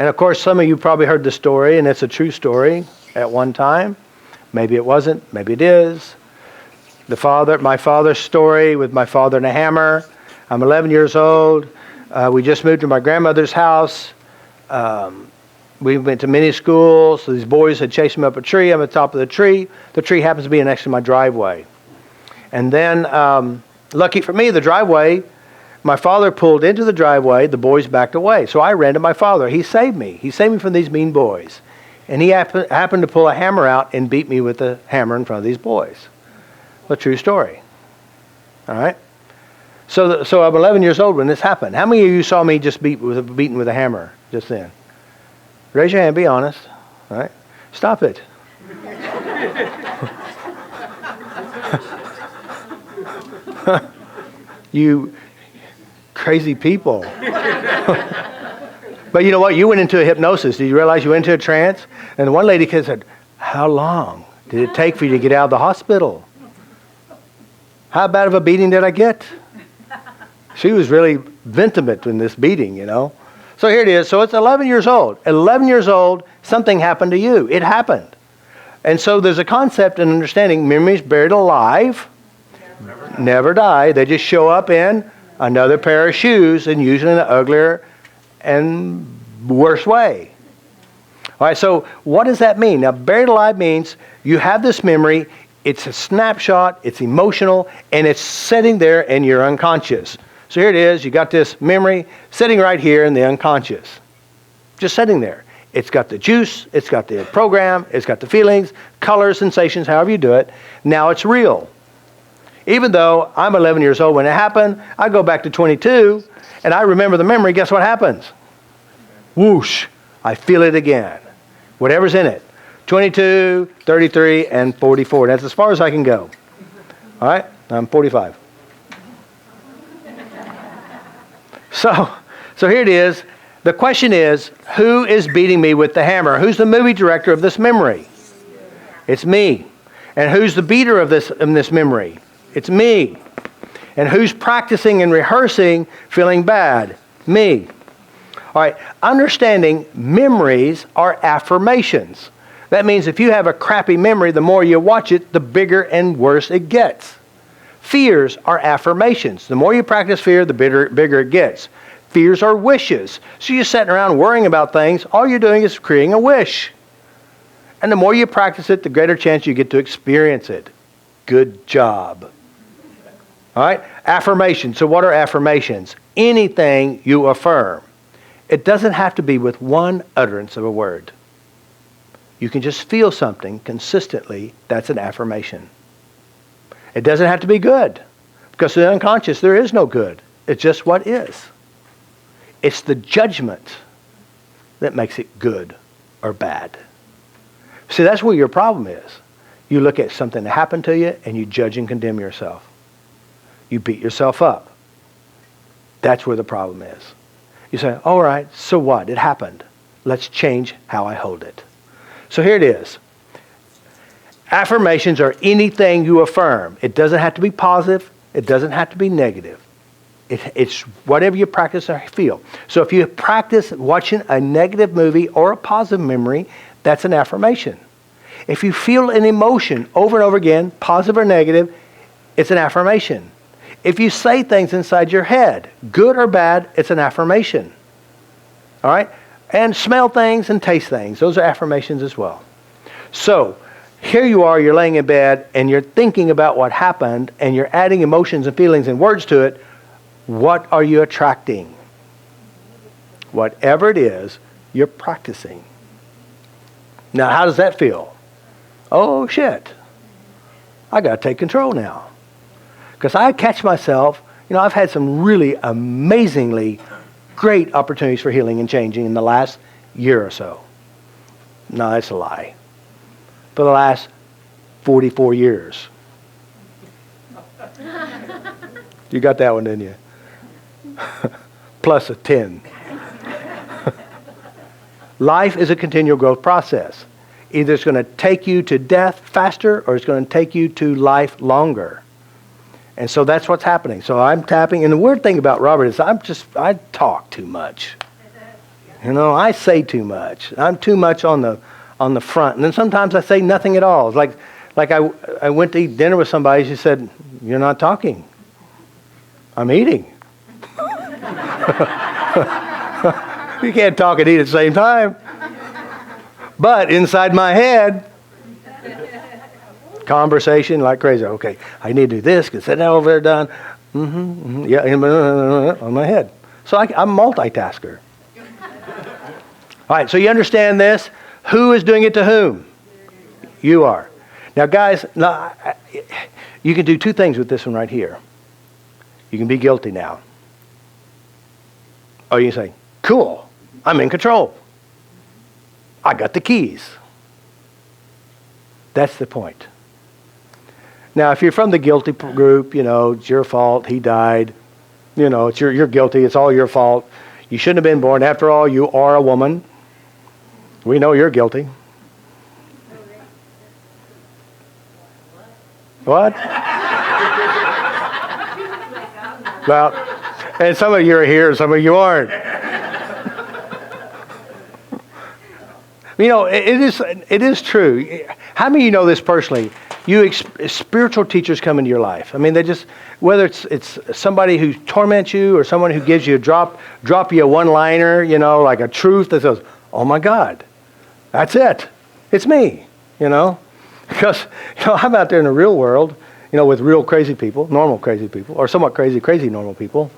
And of course, some of you probably heard the story, and it's a true story at one time. Maybe it wasn't, maybe it is. My father's story with my father and a hammer. I'm 11 years old. We just moved to my grandmother's house. We went to many schools. So these boys had chased me up a tree. I'm at the top of the tree. The tree happens to be next to my driveway. And then, lucky for me, the driveway, my father pulled into the driveway. The boys backed away. So I ran to my father. He saved me. He saved me from these mean boys. And he happened to pull a hammer out and beat me with the hammer in front of these boys. A true story. All right? So I'm 11 years old when this happened. How many of you saw me just beaten with a hammer just then? Raise your hand. Be honest. All right? Stop it. You crazy people. But you know what? You went into a hypnosis. Did you realize you went into a trance? And one lady said, how long did it take for you to get out of the hospital? How bad of a beating did I get? She was really intimate in this beating, you know. So here it is. So it's 11 years old. At 11 years old, something happened to you. It happened. And so there's a concept and understanding. Memories buried alive never die. They just show up in another pair of shoes, and usually in an uglier and worse way. All right, so what does that mean? Now, buried alive means you have this memory. It's a snapshot. It's emotional, and it's sitting there in your unconscious. So here it is. You got this memory sitting right here in the unconscious. Just sitting there. It's got the juice. It's got the program. It's got the feelings, colors, sensations, however you do it. Now it's real. Even though I'm 11 years old when it happened, I go back to 22, and I remember the memory. Guess what happens? Whoosh. I feel it again. Whatever's in it. 22, 33, and 44. That's as far as I can go. All right? I'm 45. So here it is. The question is, who is beating me with the hammer? Who's the movie director of this memory? It's me. And who's the beater of this memory? It's me. And who's practicing and rehearsing feeling bad? Me. All right. Understanding memories are affirmations. That means if you have a crappy memory, the more you watch it, the bigger and worse it gets. Fears are affirmations. The more you practice fear, the bigger it gets. Fears are wishes. So you're sitting around worrying about things. All you're doing is creating a wish. And the more you practice it, the greater chance you get to experience it. Good job. All right? Affirmations. So what are affirmations? Anything you affirm. It doesn't have to be with one utterance of a word. You can just feel something consistently. That's an affirmation. It doesn't have to be good. Because in the unconscious, there is no good. It's just what is. It's the judgment that makes it good or bad. See, that's where your problem is. You look at something that happened to you and you judge and condemn yourself. You beat yourself up. That's where the problem is. You say, all right, so what? It happened. Let's change how I hold it. So here it is. Affirmations are anything you affirm. It doesn't have to be positive. It doesn't have to be negative. It's whatever you practice or feel. So if you practice watching a negative movie or a positive memory, that's an affirmation. If you feel an emotion over and over again, positive or negative, it's an affirmation. If you say things inside your head, good or bad, it's an affirmation. All right? And smell things and taste things. Those are affirmations as well. So here you are, you're laying in bed, and you're thinking about what happened, and you're adding emotions and feelings and words to it. What are you attracting? Whatever it is, you're practicing. Now, how does that feel? Oh, shit. I got to take control now. Because I catch myself, I've had some really amazingly great opportunities for healing and changing in the last year or so. No, that's a lie. For the last 44 years. You got that one, didn't you? Plus a 10. Life is a continual growth process. Either it's going to take you to death faster or it's going to take you to life longer. And so that's what's happening. So I'm tapping. And the weird thing about Robert is I talk too much. I say too much. I'm too much on the front. And then sometimes I say nothing at all. It's like I went to eat dinner with somebody. She said, "You're not talking." I'm eating. You can't talk and eat at the same time. But inside my head, conversation like crazy. Okay, I need to do this. Get that over there done. Yeah, on my head. So I'm a multitasker. All right, so you understand this? Who is doing it to whom? You are. Now, guys, you can do two things with this one right here. You can be guilty now. Or you can say, cool, I'm in control. I got the keys. That's the point. Now, if you're from the guilty group, it's your fault, he died. You're guilty, it's all your fault. You shouldn't have been born. After all, you are a woman. We know you're guilty. What? Well, and some of you are here, some of you aren't. It is true. How many of you know this personally? Spiritual teachers come into your life. I mean, whether it's somebody who torments you or someone who gives you drop you a one-liner, like a truth that says, "Oh my God, that's it. It's me," Because, I'm out there in the real world, with real crazy people, normal crazy people, or somewhat crazy normal people.